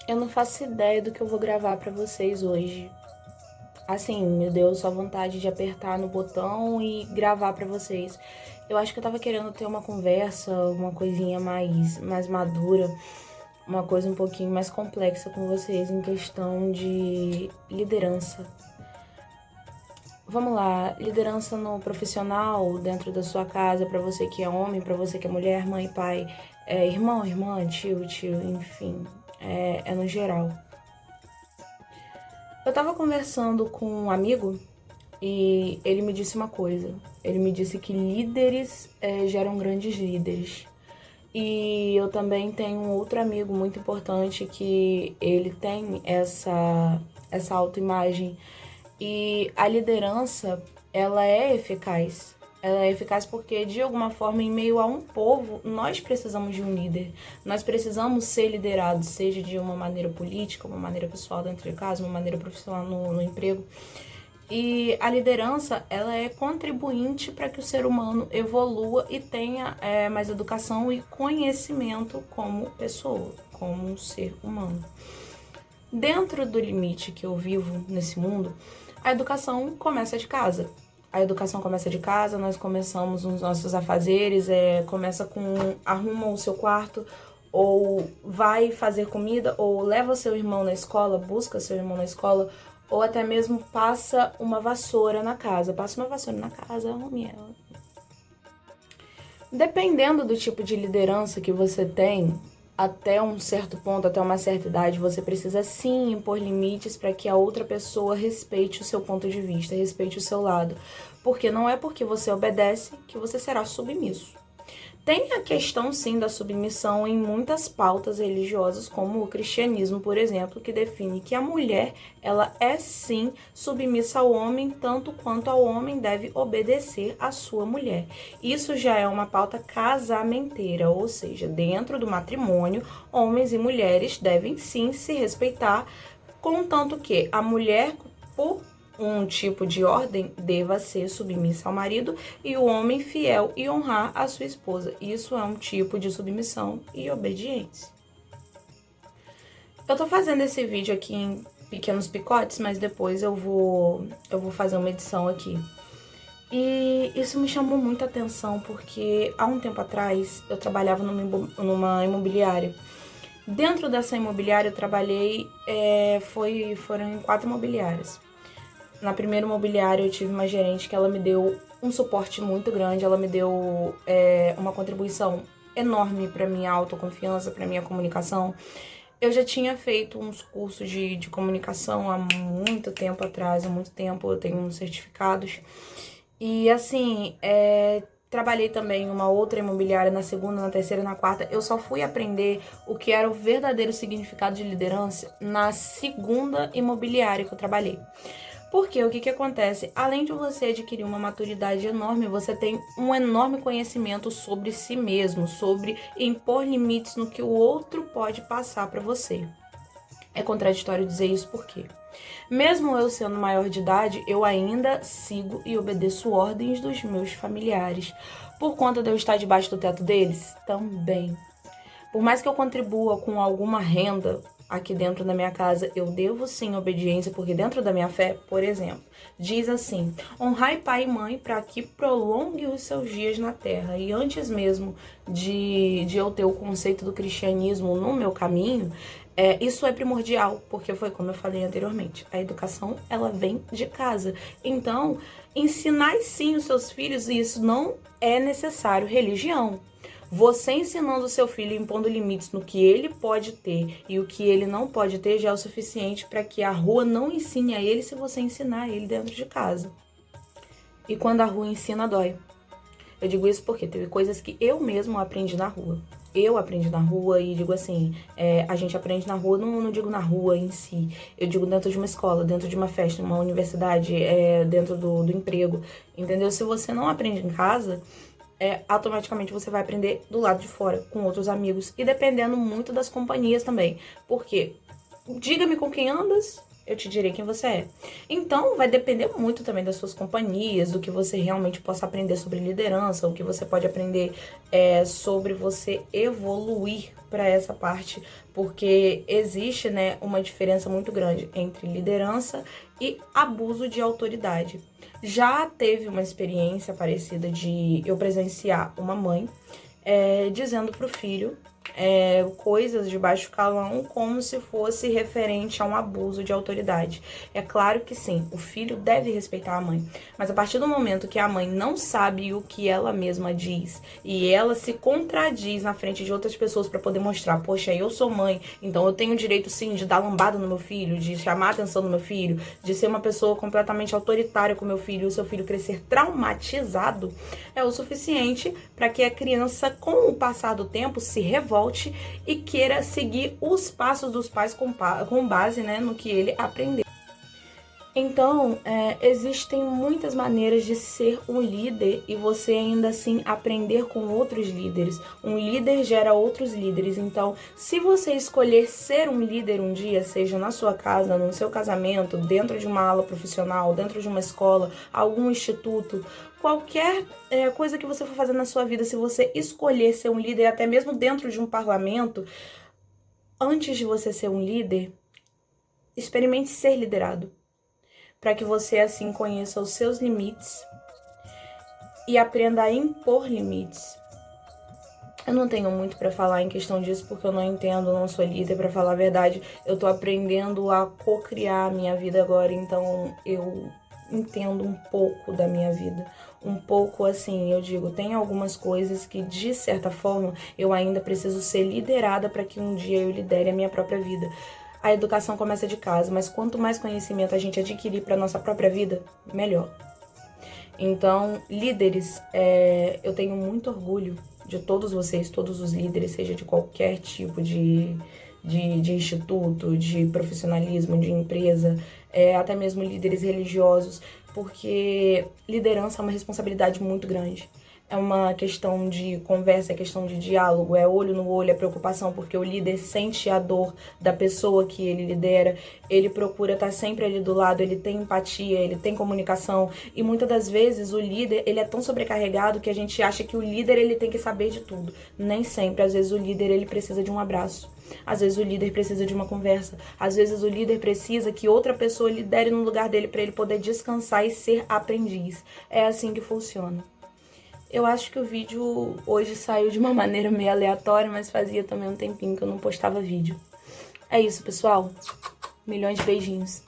Eu não faço ideia do que eu vou gravar pra vocês hoje. Assim, me deu só vontade de apertar no botão e gravar pra vocês. Eu acho que eu tava querendo ter uma conversa, uma coisinha mais madura, uma coisa um pouquinho mais complexa com vocês em questão de liderança. Vamos lá, liderança no profissional, dentro da sua casa, pra você que é homem, pra você que é mulher, mãe, pai, irmão, irmã, tio, enfim, é no geral. Eu tava conversando com um amigo e ele me disse uma coisa. Ele me disse que líderes geram grandes líderes. E eu também tenho um outro amigo muito importante que ele tem essa autoimagem. E a liderança, ela é eficaz. Ela é eficaz porque, de alguma forma, em meio a um povo, nós precisamos de um líder. Nós precisamos ser liderados, seja de uma maneira política, uma maneira pessoal dentro de casa, uma maneira profissional no emprego. E a liderança, ela é contribuinte para que o ser humano evolua e tenha mais educação e conhecimento como pessoa, como um ser humano. Dentro do limite que eu vivo nesse mundo, a educação começa de casa. A educação começa de casa, nós começamos os nossos afazeres, começa com arruma o seu quarto, ou vai fazer comida, ou leva o seu irmão na escola, busca seu irmão na escola, ou até mesmo passa uma vassoura na casa. Passa uma vassoura na casa, arrume ela. Dependendo do tipo de liderança que você tem, até um certo ponto, até uma certa idade, você precisa sim impor limites para que a outra pessoa respeite o seu ponto de vista, respeite o seu lado. Porque não é porque você obedece que você será submisso. Tem a questão, sim, da submissão em muitas pautas religiosas, como o cristianismo, por exemplo, que define que a mulher, ela é, sim, submissa ao homem, tanto quanto ao homem deve obedecer à sua mulher. Isso já é uma pauta casamenteira, ou seja, dentro do matrimônio, homens e mulheres devem, sim, se respeitar, contanto que a mulher, por um tipo de ordem, deva ser submissa ao marido e o homem fiel e honrar a sua esposa. Isso é um tipo de submissão e obediência. Eu tô fazendo esse vídeo aqui em pequenos picotes, mas depois eu vou fazer uma edição aqui. E isso me chamou muita atenção porque há um tempo atrás eu trabalhava numa imobiliária. Dentro dessa imobiliária eu trabalhei, foram em 4 imobiliárias. Na primeira imobiliária eu tive uma gerente que ela me deu um suporte muito grande, ela me deu uma contribuição enorme para minha autoconfiança, para minha comunicação. Eu já tinha feito uns cursos de comunicação há muito tempo atrás, há muito tempo, eu tenho uns certificados. E assim, trabalhei também em uma outra imobiliária, na segunda, na terceira, na quarta. Eu só fui aprender o que era o verdadeiro significado de liderança na segunda imobiliária que eu trabalhei. Porque o que acontece? Além de você adquirir uma maturidade enorme, você tem um enorme conhecimento sobre si mesmo, sobre impor limites no que o outro pode passar para você. É contraditório dizer isso porque, mesmo eu sendo maior de idade, eu ainda sigo e obedeço ordens dos meus familiares. Por conta de eu estar debaixo do teto deles? Também. Por mais que eu contribua com alguma renda aqui dentro da minha casa, eu devo sim obediência, porque dentro da minha fé, por exemplo, diz assim: honrai pai e mãe para que prolongue os seus dias na terra. E antes mesmo de eu ter o conceito do cristianismo no meu caminho, isso é primordial, porque foi como eu falei anteriormente, a educação ela vem de casa. Então, ensinai sim os seus filhos, e isso não é necessário religião. Você ensinando o seu filho, impondo limites no que ele pode ter e o que ele não pode ter, já é o suficiente para que a rua não ensine a ele se você ensinar ele dentro de casa. E quando a rua ensina, dói. Eu digo isso porque teve coisas que eu mesmo aprendi na rua. Eu aprendi na rua e digo assim, a gente aprende na rua, não digo na rua em si. Eu digo dentro de uma escola, dentro de uma festa, uma universidade, dentro do emprego, entendeu? Se você não aprende em casa, automaticamente você vai aprender do lado de fora, com outros amigos. E dependendo muito das companhias também. Porque, diga-me com quem andas, eu te direi quem você é. Então, vai depender muito também das suas companhias, do que você realmente possa aprender sobre liderança, o que você pode aprender sobre você evoluir para essa parte, porque existe, né, uma diferença muito grande entre liderança e abuso de autoridade. Já teve uma experiência parecida de eu presenciar uma mãe dizendo pro filho coisas de baixo calão como se fosse referente a um abuso de autoridade. É claro que sim, o filho deve respeitar a mãe, mas a partir do momento que a mãe não sabe o que ela mesma diz e ela se contradiz na frente de outras pessoas para poder mostrar, poxa, eu sou mãe, então eu tenho o direito sim de dar lambada no meu filho, de chamar a atenção do meu filho, de ser uma pessoa completamente autoritária com o meu filho e o seu filho crescer traumatizado, é o suficiente para que a criança, com o passar do tempo, se revolte e queira seguir os passos dos pais com base, né, no que ele aprendeu. Então, existem muitas maneiras de ser um líder e você ainda assim aprender com outros líderes. Um líder gera outros líderes. Então, se você escolher ser um líder um dia, seja na sua casa, no seu casamento, dentro de uma aula profissional, dentro de uma escola, algum instituto, qualquer coisa que você for fazer na sua vida, se você escolher ser um líder, até mesmo dentro de um parlamento, antes de você ser um líder, experimente ser liderado, para que você assim conheça os seus limites e aprenda a impor limites. Eu não tenho muito para falar em questão disso, porque eu não entendo, não sou líder, para falar a verdade. Eu tô aprendendo a co-criar a minha vida agora, então eu entendo um pouco da minha vida. Um pouco assim, eu digo, tem algumas coisas que de certa forma eu ainda preciso ser liderada para que um dia eu lidere a minha própria vida. A educação começa de casa, mas quanto mais conhecimento a gente adquirir para nossa própria vida, melhor. Então, líderes, eu tenho muito orgulho de todos vocês, todos os líderes, seja de qualquer tipo de instituto, de profissionalismo, de empresa, até mesmo líderes religiosos, porque liderança é uma responsabilidade muito grande. É uma questão de conversa, é questão de diálogo, é olho no olho, é preocupação, porque o líder sente a dor da pessoa que ele lidera, ele procura estar sempre ali do lado, ele tem empatia, ele tem comunicação, e muitas das vezes o líder, ele é tão sobrecarregado que a gente acha que o líder, ele tem que saber de tudo. Nem sempre, às vezes o líder, ele precisa de um abraço. Às vezes o líder precisa de uma conversa. Às vezes o líder precisa que outra pessoa lidere no lugar dele para ele poder descansar e ser aprendiz. É assim que funciona. Eu acho que o vídeo hoje saiu de uma maneira meio aleatória, mas fazia também um tempinho que eu não postava vídeo. É isso, pessoal. Milhões de beijinhos.